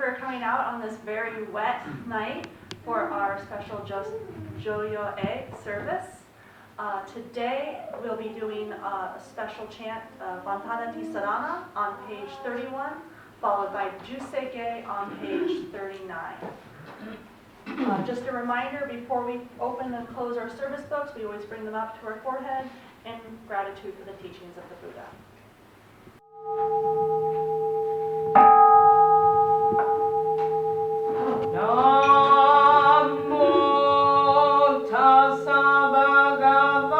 for coming out on this very wet night for our special Joyo Egg service. Today we'll be doing a special chant, Vantana Ti Sarana on page 31, followed by Jusege on page 39. Just a reminder, before we open and close our service books, we always bring them up to our forehead in gratitude for the teachings of the Buddha. Namo tassa bhagavato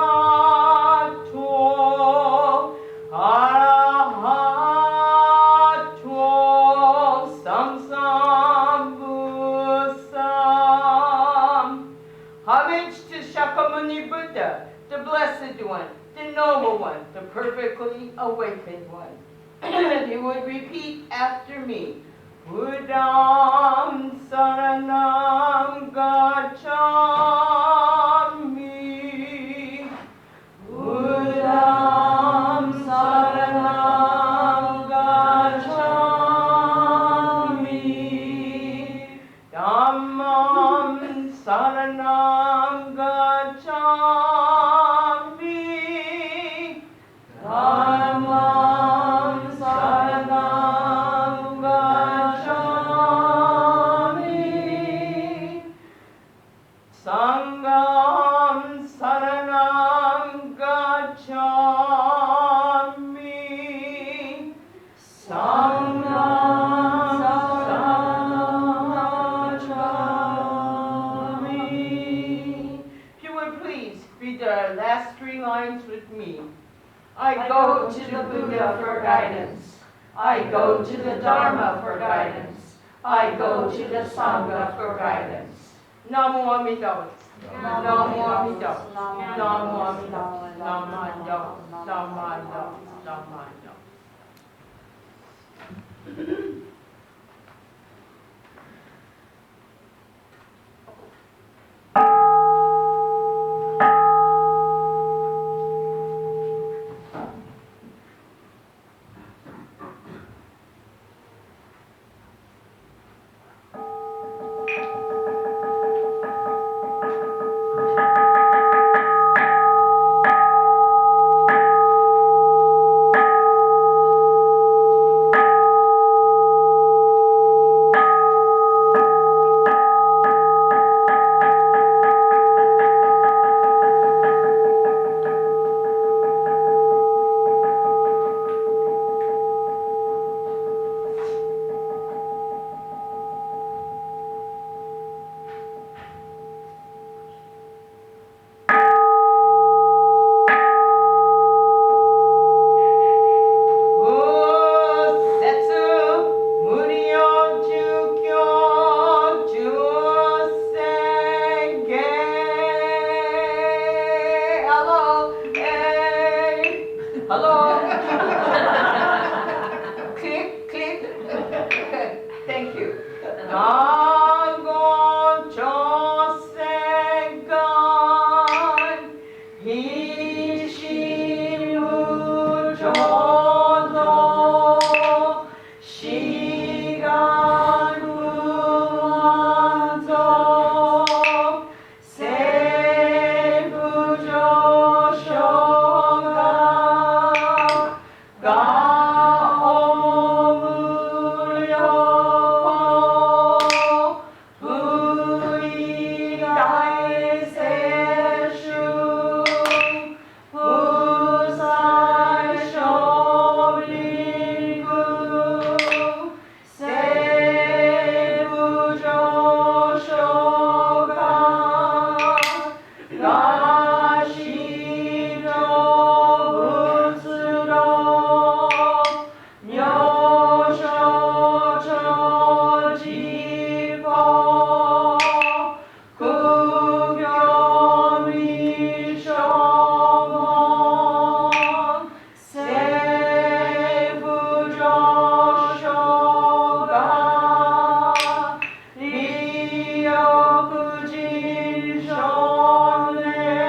arahato samsambuddham. Homage to Shakyamuni Buddha, the Blessed One, the Noble One, the Perfectly Awakened One. You would repeat after me. Buddham saranam gacchami. Buddham saranam gacchami. Dhammam saranam gacchami. Dhammam saranam gacchami. Sangham saranam gacchami. Sangham saranam gacchami. If you would please read the last three lines with me. I go to the Buddha for guidance. I go to the Dharma for guidance. I go to the Sangha for guidance. Namo Amitabha. Namo Amitabha. Namo Amitabha. Namo Amitabha. Namo Amitabha. Namo Amitabha. Shone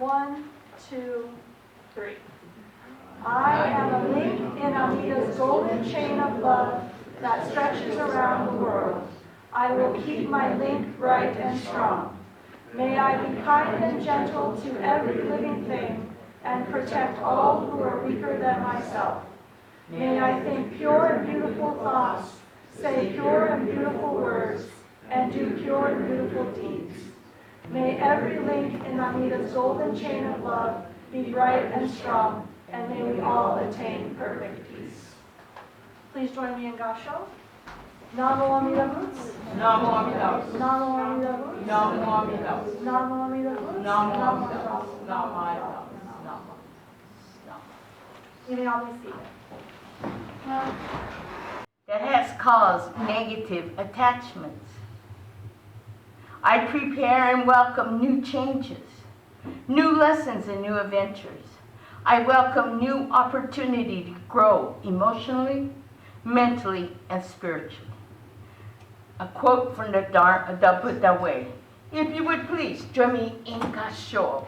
1, 2, 3. I am a link in Amita's golden chain of love that stretches around the world. I will keep my link bright and strong. May I be kind and gentle to every living thing and protect all who are weaker than myself. May I think pure and beautiful thoughts, say pure and beautiful words, and do pure and beautiful deeds. May every link in Amita's golden chain of love be bright and strong, and may we all attain perfect peace. Please join me in Gasho. Namo Amida Butsu. Namo Amida Butsu. Namo Amida Butsu. Namo Amida Butsu. Namo Amida Butsu. Namo Amida Butsu. Namo Amida Butsu. You may all be seated. That has caused negative attachments. I prepare and welcome new changes, new lessons and new adventures. I welcome new opportunity to grow emotionally, mentally, and spiritually. A quote from the Buddha way. If you would please join me in Gasho.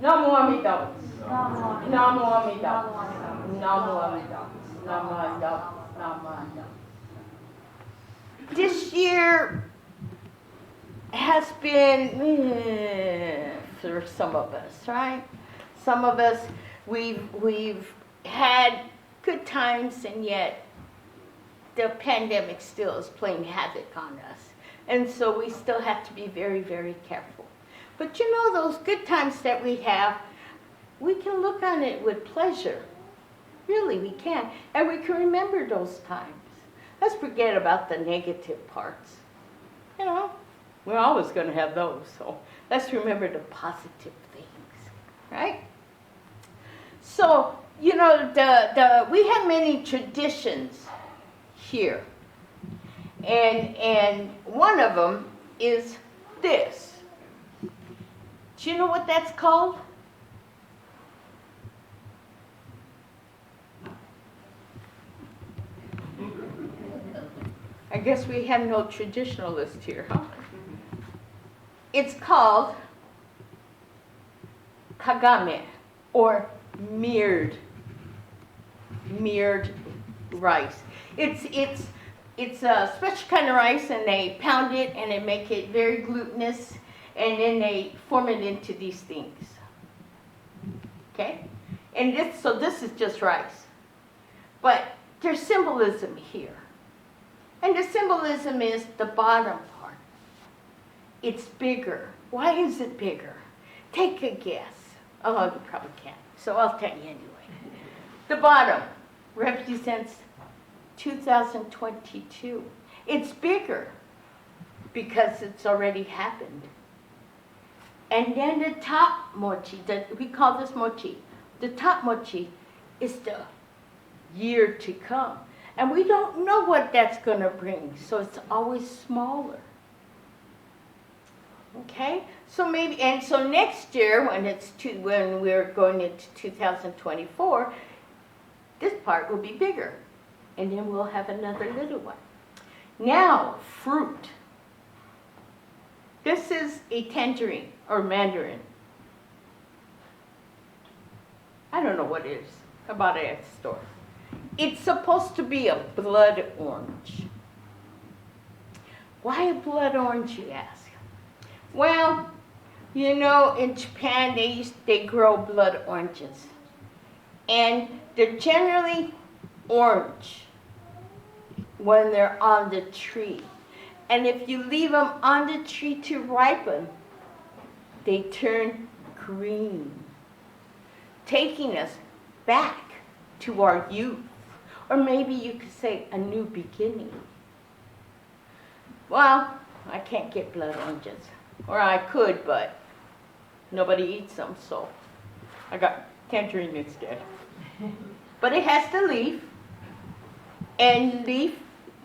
Namo Amida Butsu. Namo Amida Butsu. Namo Amida Butsu. Namo Amida Butsu. Namo Amida Butsu. This year has been for some of us, right? Some of us, we've had good times, and yet the pandemic still is playing havoc on us. And so we still have to be very, very careful. But you know, those good times that we have, we can look on it with pleasure. Really, we can. And we can remember those times. Let's forget about the negative parts. You know, we're always going to have those. So let's remember the positive things, right? So, you know, we have many traditions here. And one of them is this. Do you know what that's called? I guess we have no traditionalist here, huh? It's called kagame, or mirrored rice. It's a special kind of rice, and they pound it and they make it very glutinous, and then they form it into these things. Okay? And this is just rice. But there's symbolism here. And the symbolism is the bottom part. It's bigger. Why is it bigger? Take a guess. Oh, you probably can't. So I'll tell you anyway. The bottom represents 2022. It's bigger because it's already happened. And then the top mochi, we call this mochi. The top mochi is the year to come. And we don't know what that's going to bring, so it's always smaller. Okay? So maybe, and so next year, when we're going into 2024, this part will be bigger. And then we'll have another little one. Now, fruit. This is a tangerine or mandarin. I don't know what it is. I bought it at the store. It's supposed to be a blood orange. Why a blood orange, you ask? Well, you know, in Japan, they grow blood oranges. And they're generally orange when they're on the tree. And if you leave them on the tree to ripen, they turn green, taking us back to our youth. Or maybe you could say a new beginning. Well, I can't get blood oranges. Or I could, but nobody eats them, so I got tangerine instead. But it has the leaf, and leaf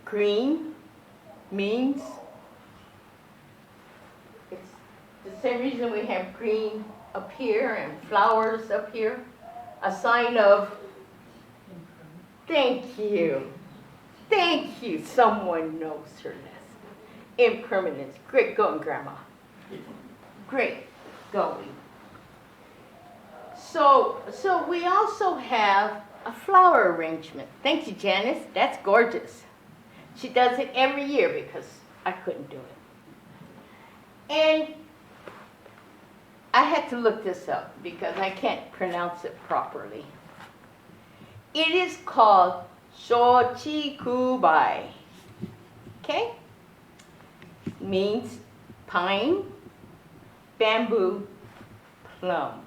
green means it's the same reason we have green up here and flowers up here, a sign of thank you. Thank you. Someone knows her lesson. Impermanence. Great going, Grandma. great going. So we also have a flower arrangement. Thank you, Janice. That's gorgeous. She does it every year because I couldn't do it. And I had to look this up because I can't pronounce it properly. It is called shochikubai. Okay? Means pine, bamboo, plum.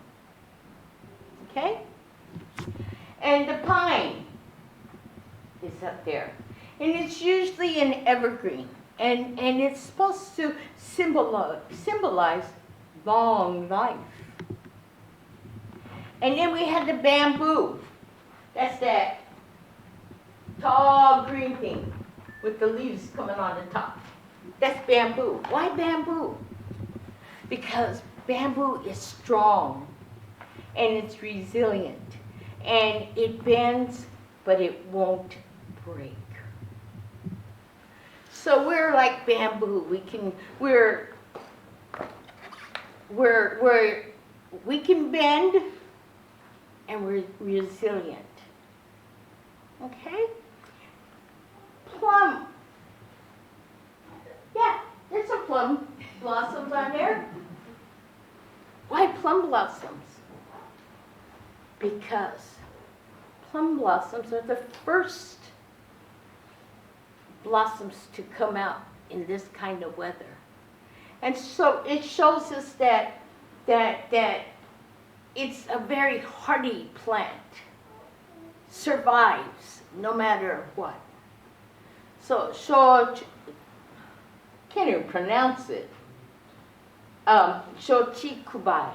Okay? And the pine is up there. And it's usually an evergreen. And it's supposed to symbolize long life. And then we had the bamboo. That's that tall green thing with the leaves coming on the top. That's bamboo. Why bamboo? Because bamboo is strong and it's resilient and it bends, but it won't break. So we're like bamboo. We can bend and we're resilient. Okay? Plum. Yeah, there's some plum blossoms on there. Why plum blossoms? Because plum blossoms are the first blossoms to come out in this kind of weather. And so it shows us that it's a very hardy plant. Survives no matter what. So can't even pronounce it. Shochikubai.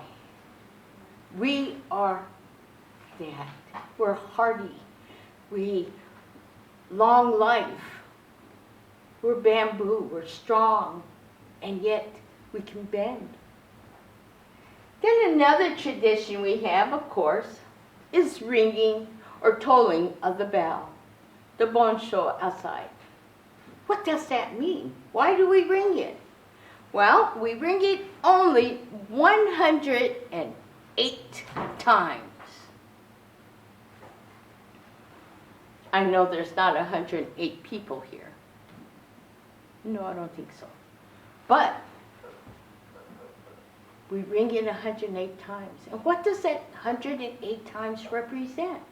We are that. We're hardy. Long life. We're bamboo. We're strong. And yet we can bend. Then another tradition we have, of course, is ringing or tolling of the bell. The bonsho outside. What does that mean? Why do we ring it? Well, we ring it only 108 times. I know there's not 108 people here. No, I don't think so. But we ring it 108 times. And what does that 108 times represent?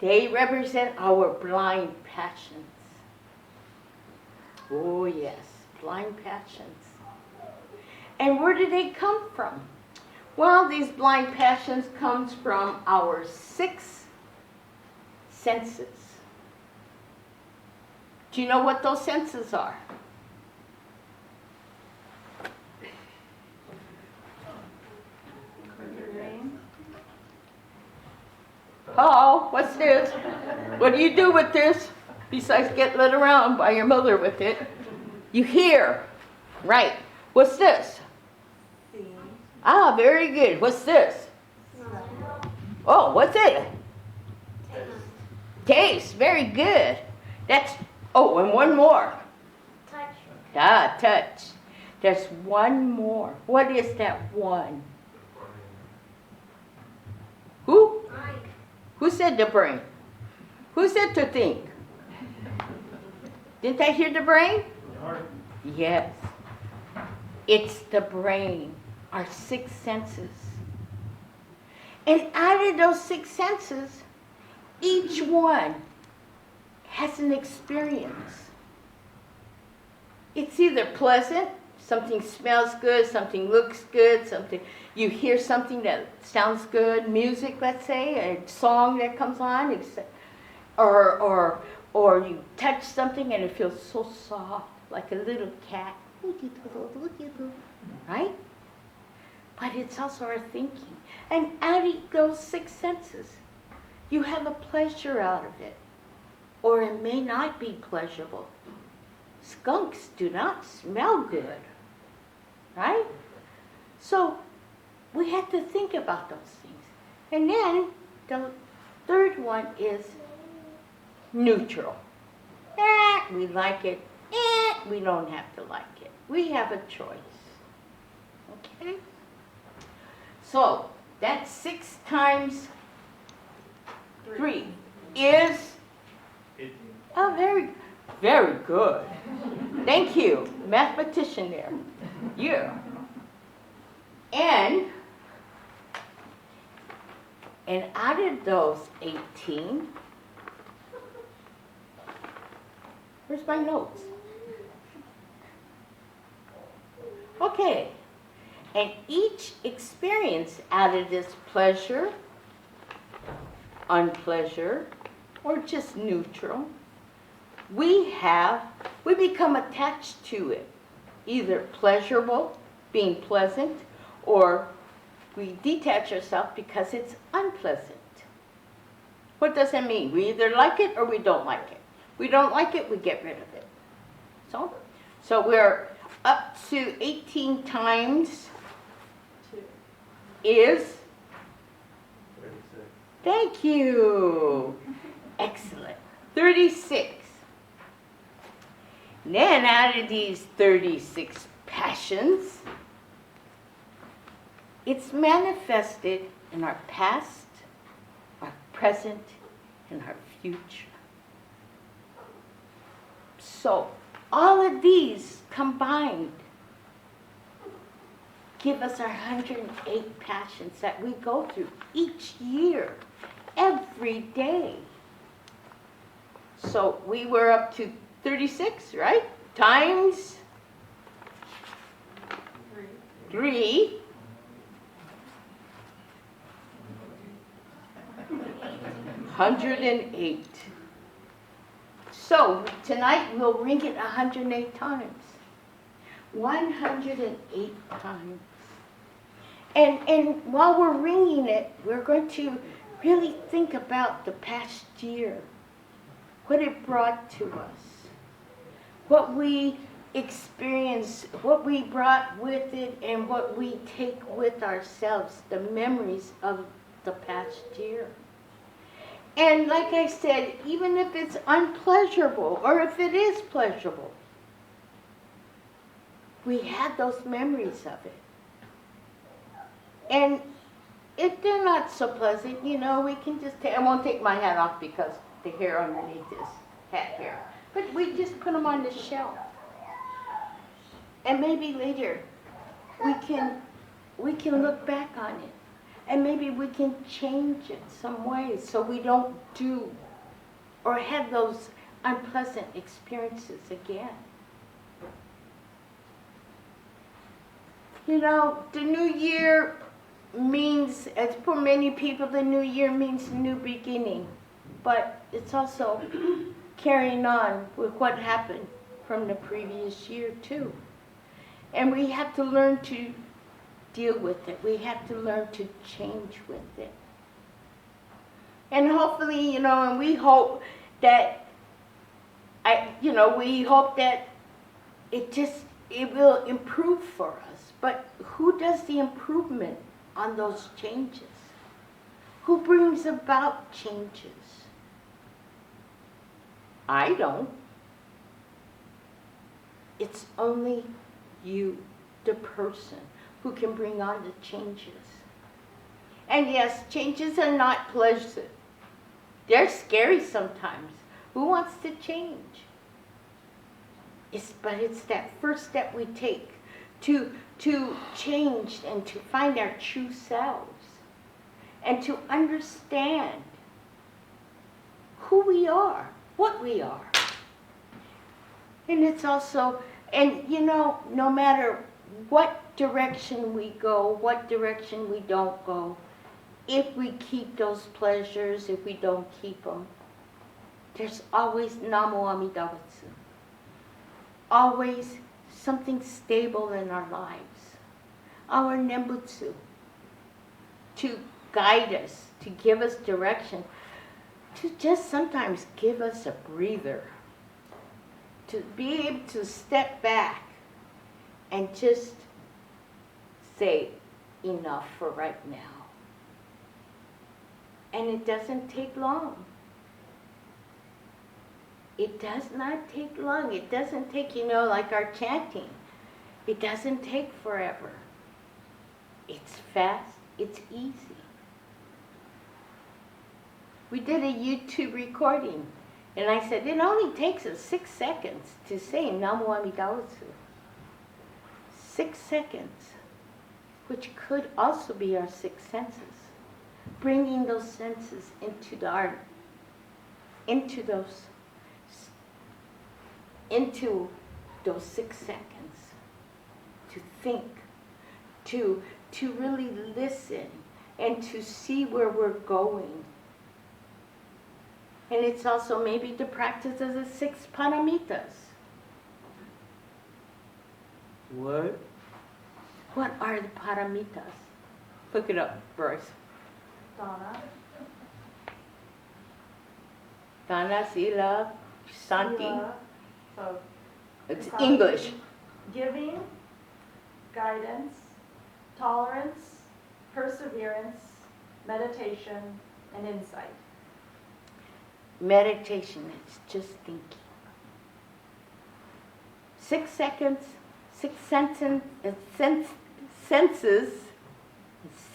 They represent our blind passions. Oh yes, blind passions. And where do they come from? Well, these blind passions comes from our 6 senses. Do you know what those senses are? Oh, what's this? What do you do with this? Besides get led around by your mother with it. You hear. Right. What's this? Ah, very good. What's this? Oh, what's it? Taste. Very good. And one more. Touch. Ah, touch. There's one more. What is that one? Who? Mind. Who said the brain? Who said to think? Didn't I hear the brain? Yes. It's the brain, our 6 senses. And out of those 6 senses, each one has an experience. It's either pleasant, something smells good, something looks good, you hear something that sounds good, music, let's say, a song that comes on, or you touch something and it feels so soft, like a little cat, right? But it's also our thinking. And out of those 6 senses, you have a pleasure out of it, or it may not be pleasurable. Skunks do not smell good, right? So we have to think about those things. And then the third one is neutral. We like it. We don't have to like it. We have a choice. Okay? So, that's 6 times 3 is, oh, very, very good. Thank you, mathematician there. Yeah. And out of those 18, where's my notes? Okay. And each experience out of this pleasure, unpleasure, or just neutral, we become attached to it. Either pleasurable, being pleasant, or we detach ourselves because it's unpleasant. What does that mean? We either like it or we don't like it. We don't like it, we get rid of it. So we're up to 18 times 2. is, thank you, excellent, 36. Then out of these 36 passions, it's manifested in our past, our present, and our future. So all of these combined give us our 108 passions that we go through each year, every day. So we were up to 36, right? Times 3. 108. So tonight we'll ring it 108 times. 108 times. And while we're ringing it, we're going to really think about the past year, what it brought to us, what we experienced, what we brought with it, and what we take with ourselves, the memories of the past year. And like I said, even if it's unpleasurable or if it is pleasurable, we have those memories of it. And if they're not so pleasant, you know, we can just I won't take my hat off because the hair underneath this hat here. But we just put them on the shelf. And maybe later we can look back on it. And maybe we can change it some ways so we don't do or have those unpleasant experiences again. You know, the new year means, as for many people, the new year means new beginning. But it's also carrying on with what happened from the previous year too. And we have to learn to deal with it. We have to learn to change with it. And hopefully, you know, and we hope that it will improve for us. But who does the improvement on those changes? Who brings about changes? I don't. It's only you, the person, who can bring on the changes. And yes, changes are not pleasant. They're scary sometimes. Who wants to change? But it's that first step we take to change and to find our true selves and to understand who we are, what we are. And it's also, and you know, no matter what direction we go, what direction we don't go, if we keep those pleasures, if we don't keep them, there's always Namo Amida Butsu. Always something stable in our lives. Our Nembutsu. To guide us, to give us direction, to just sometimes give us a breather. To be able to step back and just say, enough for right now. And it doesn't take long. It does not take long. It doesn't take, you know, like our chanting. It doesn't take forever. It's fast, it's easy. We did a YouTube recording, and I said, it only takes us 6 seconds to say Namu Amida Butsu. 6 seconds, which could also be our 6 senses. Bringing those senses into those 6 seconds to think, to really listen, and to see where we're going. And it's also maybe the practice of the 6 paramitas. What? What are the paramitas? Look it up, Bryce. Dana, Sila, Santi. Sila, so It's English. giving, guidance, tolerance, perseverance, meditation, and insight. Meditation is just thinking. 6 seconds, 6 senses,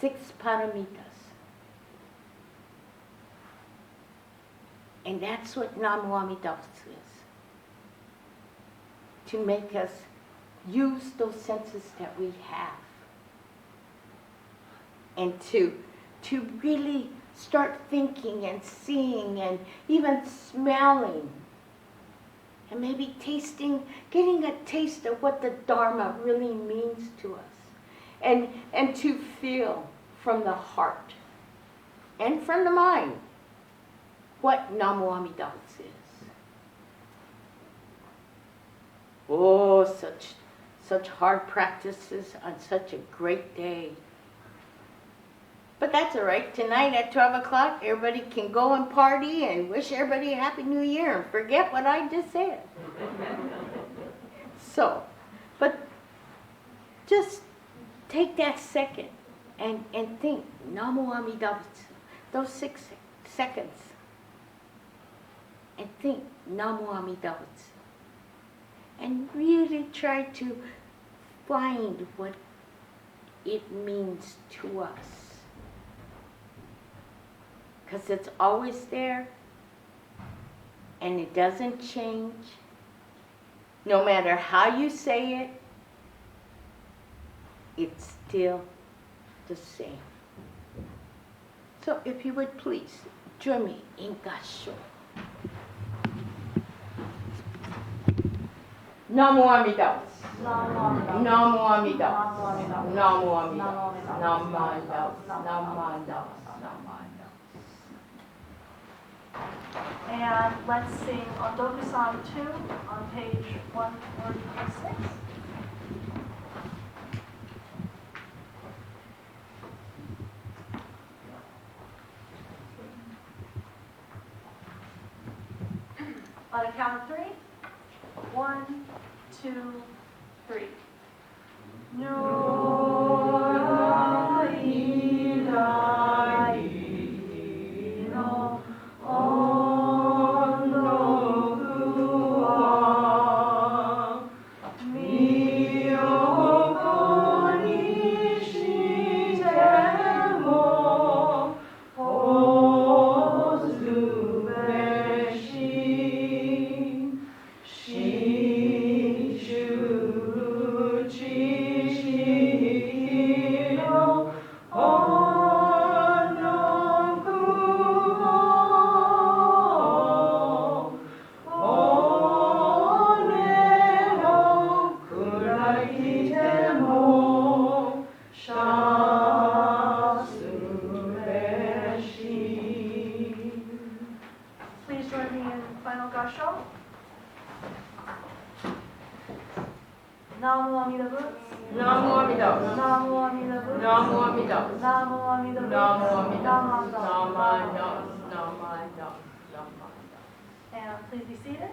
6 paramitas. And that's what Namu Amida Butsu is. To make us use those senses that we have. And to really start thinking and seeing and even smelling. And maybe tasting, getting a taste of what the Dharma really means to us. And to feel from the heart and from the mind what Namu Amida Butsu is. Oh, such hard practices on such a great day. But that's all right. Tonight at 12 o'clock, everybody can go and party and wish everybody a Happy New Year and forget what I just said. So, but just take that second and think, Namu Amida Butsu, those 6 seconds. And think, Namu Amida Butsu. And really try to find what it means to us. Because it's always there, and it doesn't change. No matter how you say it, it's still the same. So if you would please, join me in Gasho. Namu Amida Butsu. Namu Amida Butsu. Namu Amida Butsu. Namu Amida Butsu. Namu Amida Butsu. And let's sing Ondoku-san 2 on page 146. On a count of 3. 1, 2, 3. Please join me in final gasho. Namu Amida Butsu. Namu Amida Butsu. Namu Amida Butsu. Namu Amida Butsu. Namu Amida Butsu. Namu Amida Namu Butsu. Amida Butsu. Namu Amida Butsu. And please be seated.